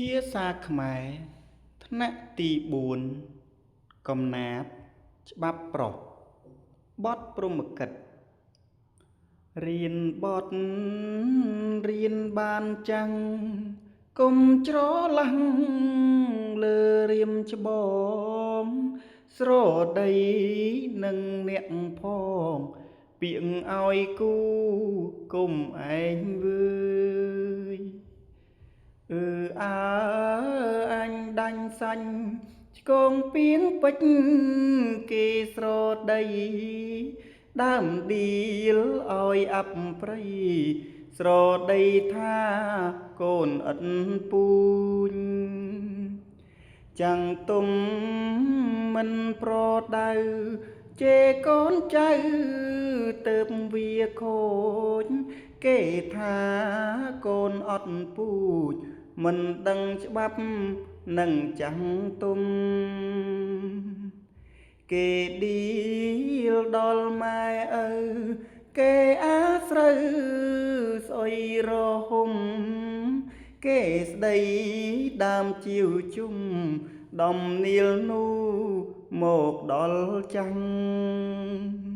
ភាសាខ្មែរថ្នាក់ទី4កំណាព្យច្បាប់ប្រុសបទព្រហ្មកិច្ចរៀនបទរៀនបានចាំងកុំច្រឡំលើរៀមច្បងស្រដីនឹងអ្នកផងពាក្យឲ្យគូគុំឯងវើយអើអញដាញ់សាញ់ឆ្កងពីងពេជ្រគេស្រដីដើមឌីលឲ្យអបព្រៃស្រដីថាកូនឥតពូញចាំងទុំមិនប្រដៅជេរកូនចៅទៅវាខូចគេថាកូនអត់ពូជមិនដឹងច្បាប់នឹងចាំងទុំគេឌីលដល់ម៉ែឪគេអាស្រូវស្អុយរហុំគេស្ដីដើមជាវជុំដំនាលនោះមកដល់ចាំង